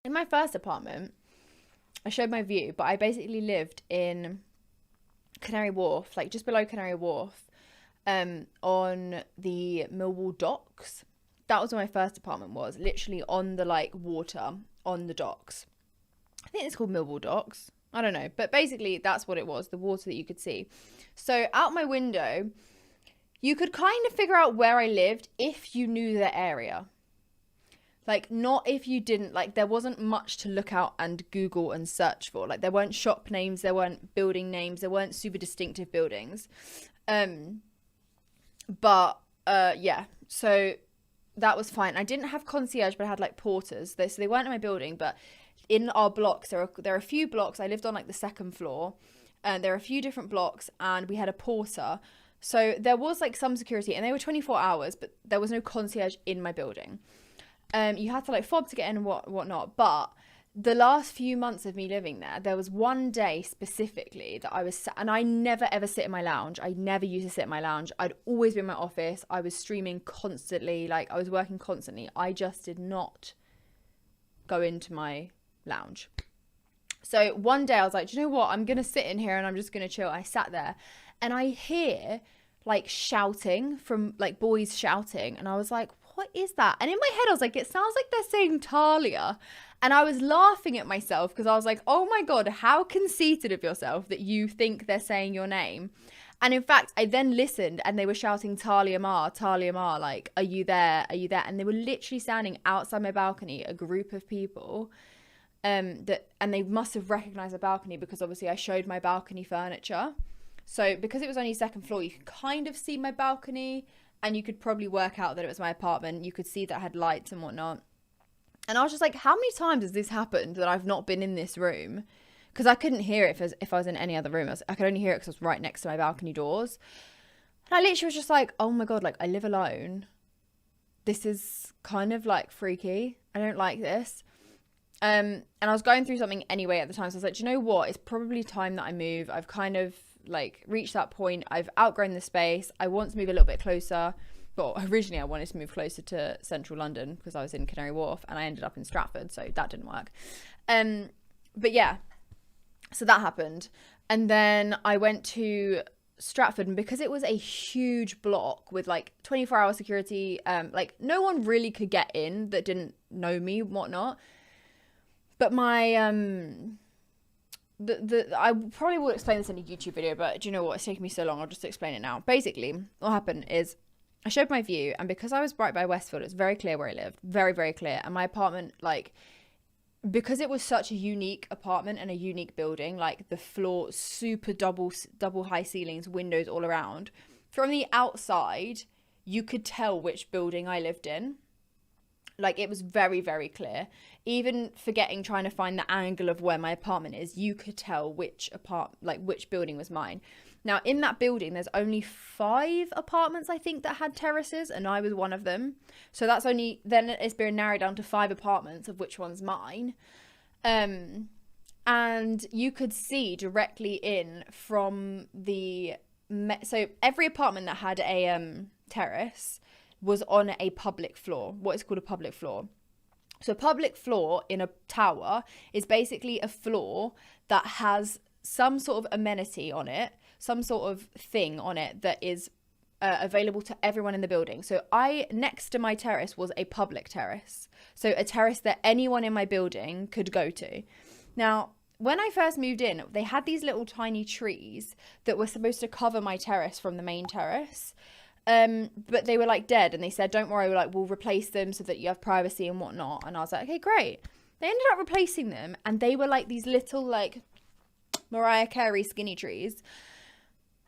In my first apartment, I showed my view, but I basically lived in Canary Wharf, like just below Canary Wharf, on the Millwall docks. That was where my first apartment was, literally on the like water on the docks. I think it's called Millwall Docks. I don't know, but basically that's what it was, the water that you could see. So out my window, you could kind of figure out where I lived if you knew the area. Like, not if you didn't. Like, there wasn't much to look out and Google and search for. Like, there weren't shop names, there weren't building names, there weren't super distinctive buildings. Um, yeah, so that was fine. I didn't have concierge, but I had like porters. So they weren't in my building, but in our blocks, there are a few blocks. I lived on like the second floor, and there are a few different blocks, and we had a porter. So there was like some security, and they were 24 hours, but there was no concierge in my building. You had to like fob to get in and whatnot. But the last few months of me living there was one day specifically that I was and I never ever sit in my lounge. I never used to sit in my lounge. I'd always be in my office. I was streaming constantly, like I was working constantly. I just did not go into my lounge. So one day I was like, do you know what? I'm gonna sit in here and I'm just gonna chill. I sat there and I hear like shouting from like boys shouting, and I was like, what is that? And in my head I was like, it sounds like they're saying Talia. And I was laughing at myself because I was like, oh my god, how conceited of yourself that you think they're saying your name. And in fact, I then listened and they were shouting Talia Ma, like, are you there? Are you there? And they were literally standing outside my balcony, a group of people. And they must have recognized the balcony because obviously I showed my balcony furniture. So because it was only second floor, you could kind of see my balcony, and you could probably work out that it was my apartment. You could see that I had lights and whatnot. And I was just like, how many times has this happened that I've not been in this room? Because I couldn't hear it if I was in any other room. I could only hear it because I was right next to my balcony doors. And I literally was just like, oh my god, like I live alone. This is kind of like freaky. I don't like this. And I was going through something anyway at the time. So I was like, do you know what? It's probably time that I move. I've kind of like reached that point. I've outgrown the space. I want to move a little bit closer. Well, originally I wanted to move closer to central London because I was in Canary Wharf, and I ended up in Stratford, so that didn't work. But yeah, so that happened. And then I went to Stratford, and because it was a huge block with like 24-hour security, like no one really could get in that didn't know me and whatnot. But my I probably will explain this in a YouTube video, but do you know what? It's taking me so long. I'll just explain it now. Basically, what happened is I showed my view, and because I was right by Westfield, it's very clear where I lived. Very, very clear. And my apartment, like, because it was such a unique apartment and a unique building, like the floor, super double high ceilings, windows all around. From the outside, you could tell which building I lived in. Like, it was very, very clear. Even forgetting trying to find the angle of where my apartment is, you could tell which building was mine. Now, in that building, there's only 5 apartments, I think, that had terraces, and I was one of them. So that's then it's been narrowed down to 5 apartments, of which one's mine. And you could see directly in from so every apartment that had a terrace was on a public floor, what is called a public floor. So a public floor in a tower is basically a floor that has some sort of amenity on it, some sort of thing on it that is available to everyone in the building. So next to my terrace was a public terrace. So a terrace that anyone in my building could go to. Now, when I first moved in, they had these little tiny trees that were supposed to cover my terrace from the main terrace. But they were like dead, and they said, don't worry, we'll replace them so that you have privacy and whatnot. And I was like, okay, great. They ended up replacing them, and they were like these little like Mariah Carey skinny trees.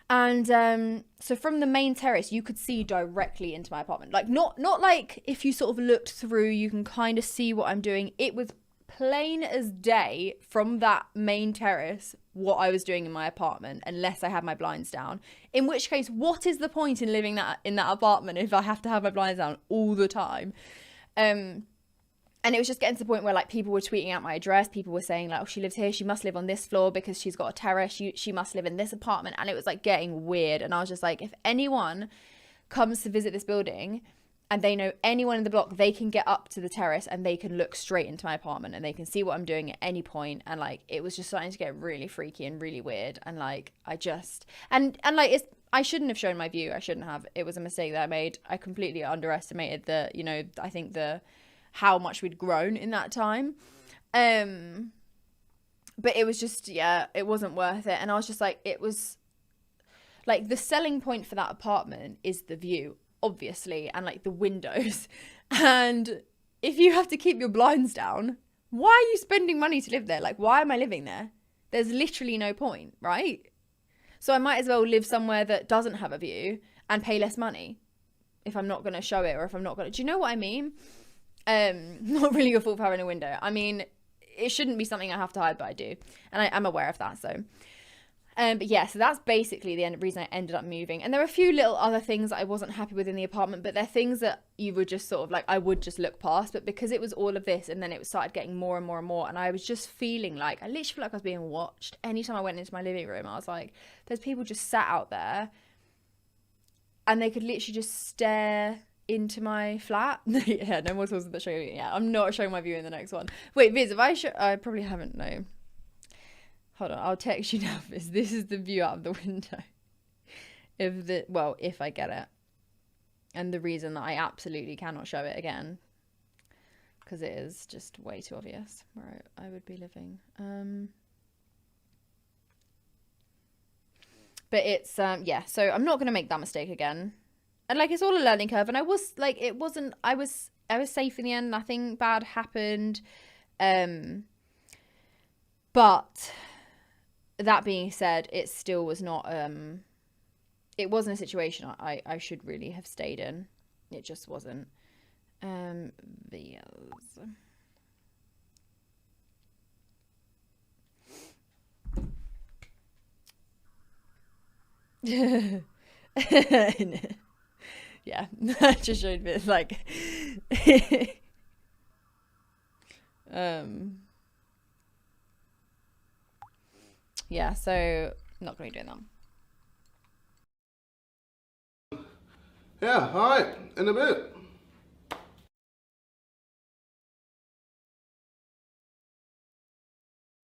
And so from the main terrace, you could see directly into my apartment. Like not like if you sort of looked through, you can kind of see what I'm doing. It was plain as day from that main terrace what I was doing in my apartment, unless I had my blinds down. In which case, what is the point in living in that apartment if I have to have my blinds down all the time? And it was just getting to the point where like people were tweeting out my address. People were saying like, oh, she lives here. She must live on this floor because she's got a terrace. She must live in this apartment. And it was like getting weird. And I was just like, if anyone comes to visit this building and they know anyone in the block, they can get up to the terrace and they can look straight into my apartment and they can see what I'm doing at any point. And like, it was just starting to get really freaky and really weird. And like, I just, and like, I shouldn't have shown my view. I shouldn't have. It was a mistake that I made. I completely underestimated I think how much we'd grown in that time. But it was just, yeah, it wasn't worth it. And I was just like, it was like, the selling point for that apartment is the view, obviously, and like the windows. And if you have to keep your blinds down, why are you spending money to live there? Like, why am I living there? There's literally no point, right? So I might as well live somewhere that doesn't have a view and pay less money if I'm not going to show it, or if I'm not going to, do you know what I mean? Not really your fault for having a window. I mean, it shouldn't be something I have to hide, but I do. And I am aware of that, so. But yeah, so that's basically the reason I ended up moving. And there are a few little other things that I wasn't happy with in the apartment, but they're things that you would just sort of like, I would just look past. But because it was all of this, and then it started getting more and more and more, and I was just feeling like, I literally feel like I was being watched. Anytime I went into my living room, I was like, there's people just sat out there, and they could literally just stare into my flat. Yeah, no more tools that show you. Yeah, I'm not showing my view in the next one. Wait, Viz, I probably haven't, no. Hold on, I'll text you now, Viz. This is the view out of the window. If I get it. And the reason that I absolutely cannot show it again, because it is just way too obvious where I would be living. But it's, yeah, so I'm not going to make that mistake again. And like, it's all a learning curve. And I was like, I was safe in the end. Nothing bad happened. But that being said, it still was not, it wasn't a situation I should really have stayed in. It just wasn't. Yeah, I just showed me like yeah, so not gonna be doing that. Yeah, alright, in a bit.